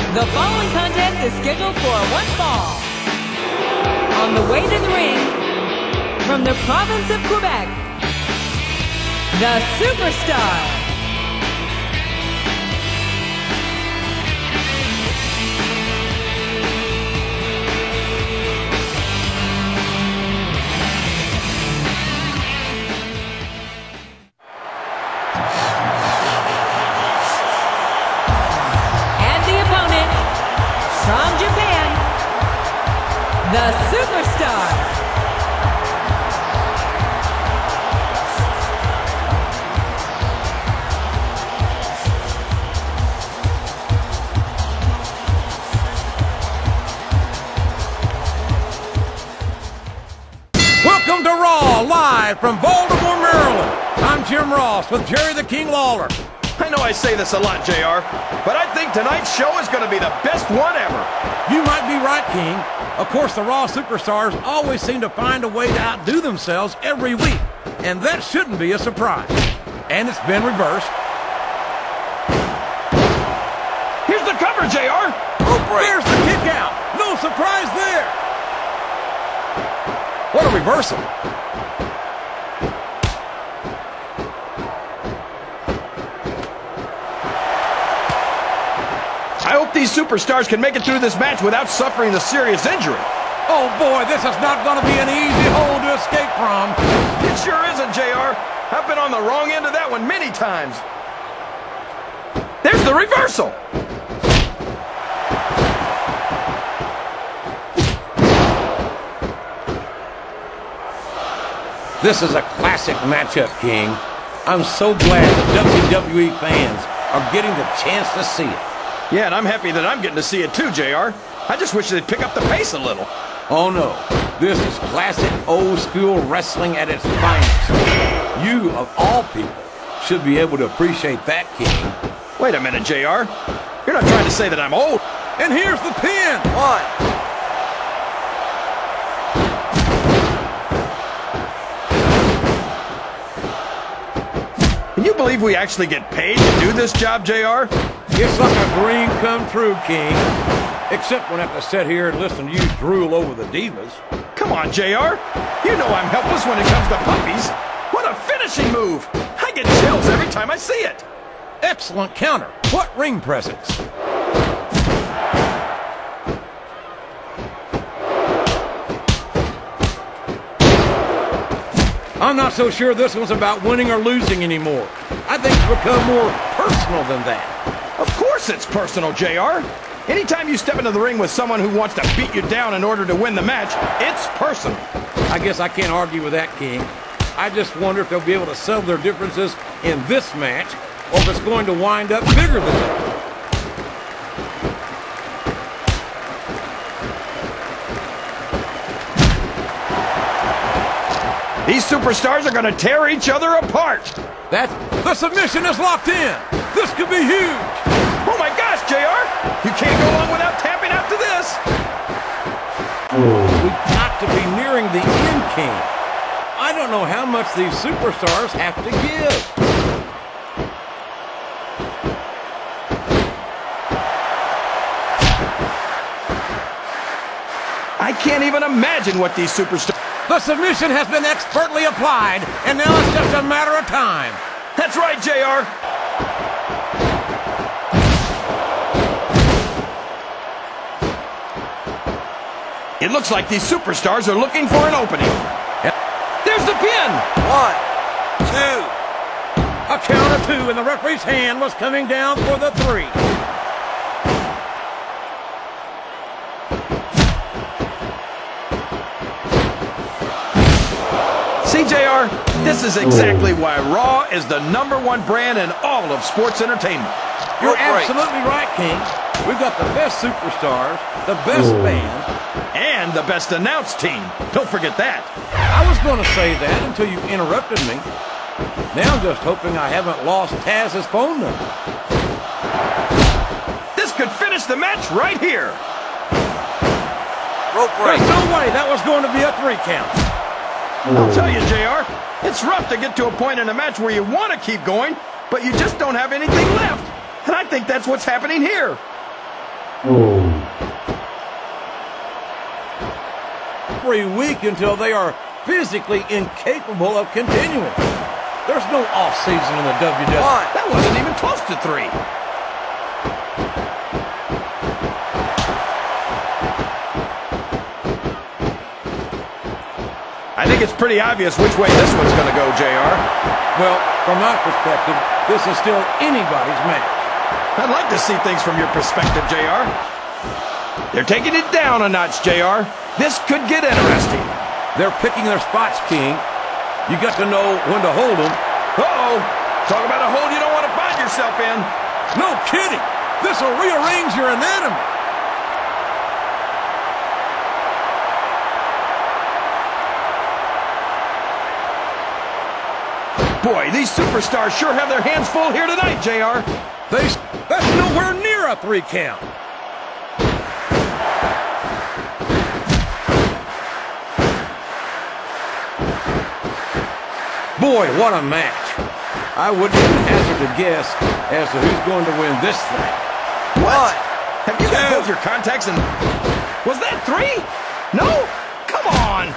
The following contest is scheduled for one fall. On the way to the ring, from the province of Quebec, the Superstar. From Japan, the Superstar. Welcome to Raw, live from Baltimore, Maryland. I'm Jim Ross with Jerry the King Lawler. I know I say this a lot, JR, but I think tonight's show is going to be the best one ever. You might be right, King. Of course, the Raw Superstars always seem to find a way to outdo themselves every week, and that shouldn't be a surprise. And it's been reversed. Here's the cover, JR. There's the kick out. No surprise there. What a reversal. I hope these superstars can make it through this match without suffering a serious injury. Oh boy, this is not going to be an easy hole to escape from. It sure isn't, JR. I've been on the wrong end of that one many times. There's the reversal. This is a classic matchup, King. I'm so glad the WWE fans are getting the chance to see it. Yeah, and I'm happy that I'm getting to see it too, JR. I just wish they'd pick up the pace a little. Oh no, this is classic old school wrestling at its finest. You, of all people, should be able to appreciate that, King. Wait a minute, JR. You're not trying to say that I'm old. And here's the pin. One. Can you believe we actually get paid to do this job, JR? It's like a dream come true, King. Except when I have to sit here and listen to you drool over the divas. Come on, JR. You know I'm helpless when it comes to puppies. What a finishing move. I get chills every time I see it. Excellent counter. What ring presence. I'm not so sure this one's about winning or losing anymore. I think it's become more personal than that. Of course it's personal, JR. Anytime you step into the ring with someone who wants to beat you down in order to win the match, it's personal. I guess I can't argue with that, King. I just wonder if they'll be able to settle their differences in this match, or if it's going to wind up bigger than that. These superstars are going to tear each other apart. The submission is locked in. This could be huge. Oh my gosh, JR! You can't go on without tapping out to this. We've got to be nearing the end, King. I don't know how much these superstars have to give. I can't even imagine what these superstars... The submission has been expertly applied, and now it's just a matter of time. That's right, JR. It looks like these superstars are looking for an opening. There's the pin. 1, 2. A count of 2, and the referee's hand was coming down for the 3. See, JR, this is exactly why Raw is the #1 brand in all of sports entertainment. You're absolutely right, King. We've got the best superstars, the best band, and the best announced team. Don't forget that. I was going to say that until you interrupted me. Now I'm just hoping I haven't lost Taz's phone number. This could finish the match right here. There's no way that was going to be a 3 count. I'll tell you, JR, it's rough to get to a point in a match where you want to keep going, but you just don't have anything left. And I think that's what's happening here. Every week until they are physically incapable of continuing. There's no off-season in the WWE. That wasn't even close to 3. I think it's pretty obvious which way this one's going to go, JR. Well, from my perspective, this is still anybody's match. I'd like to see things from your perspective, JR. They're taking it down a notch, JR. This could get interesting. They're picking their spots, King. You got to know when to hold them. Uh-oh. Talk about a hole you don't want to find yourself in. No kidding. This will rearrange your anatomy. Boy, these superstars sure have their hands full here tonight, JR. That's nowhere near a 3 count. Boy, what a match. I wouldn't even hazard a guess as to who's going to win this thing. What? Have you got both your contacts and... Was that 3? No? Come on!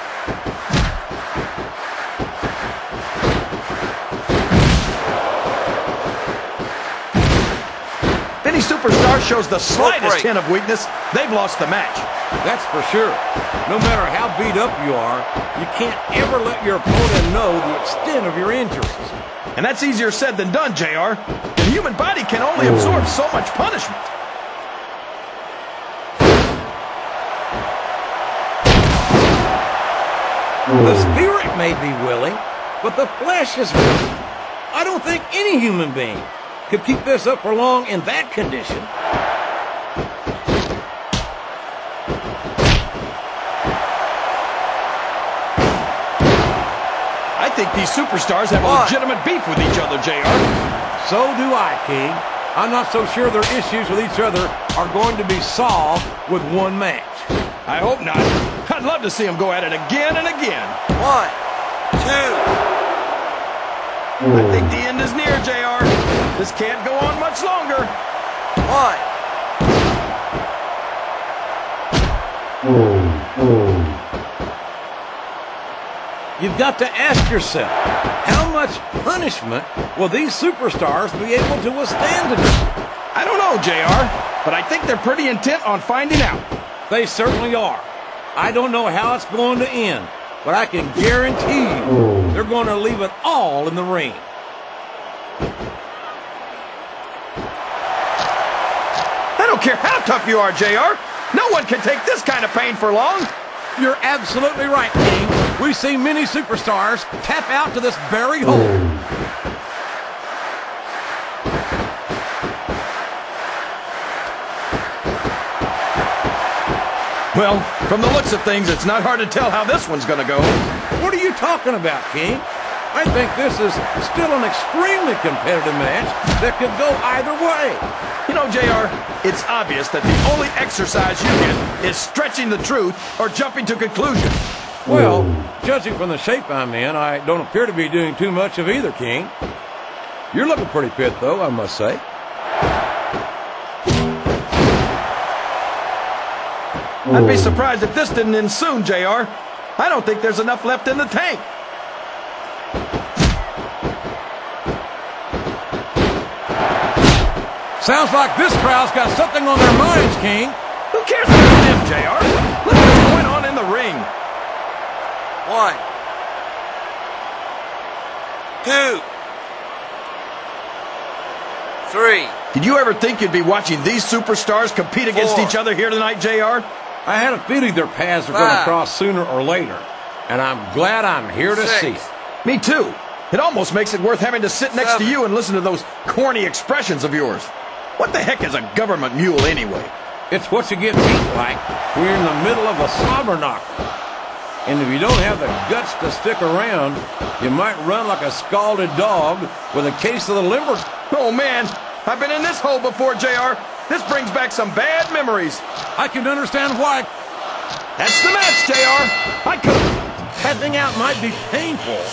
If any superstar shows the slightest hint of weakness, they've lost the match. That's for sure. No matter how beat up you are, you can't ever let your opponent know the extent of your injuries. And that's easier said than done, JR. The human body can only absorb so much punishment. The spirit may be willing, but the flesh is weak. I don't think any human being could keep this up for long in that condition. I think these superstars have a legitimate beef with each other, JR. So do I, King. I'm not so sure their issues with each other are going to be solved with one match. I hope not. I'd love to see them go at it again and again. 1, 2. I think the end is near, JR. This can't go on much longer. 1. You've got to ask yourself, how much punishment will these superstars be able to withstand today? I don't know, JR, but I think they're pretty intent on finding out. They certainly are. I don't know how it's going to end, but I can guarantee you they're going to leave it all in the ring. I don't care how tough you are, JR. No one can take this kind of pain for long. You're absolutely right, King. We've seen many superstars tap out to this very hole. Well, from the looks of things, it's not hard to tell how this one's going to go. What are you talking about, King? I think this is still an extremely competitive match that could go either way. You know, JR, it's obvious that the only exercise you get is stretching the truth or jumping to conclusions. Well, judging from the shape I'm in, I don't appear to be doing too much of either, King. You're looking pretty fit, though, I must say. I'd be surprised if this didn't end soon, JR. I don't think there's enough left in the tank. Sounds like this crowd's got something on their minds, King. Who cares about them, JR? Look at what's going on in the ring. 1, 2, 3. Did you ever think you'd be watching these superstars compete against 4. each other here tonight, JR? I had a feeling their paths were going to 5. cross sooner or later, and I'm glad I'm here to 6. see it. Me too. It almost makes it worth having to sit next to 7. you and listen to those corny expressions of yours. What the heck is a government mule anyway? It's what you get beat like when you're in the middle of a slobber knocker. And if you don't have the guts to stick around, you might run like a scalded dog with a case of the liver. Oh, man. I've been in this hole before, JR. This brings back some bad memories. I can understand why. That's the match, JR. I could. Tapping out might be painful.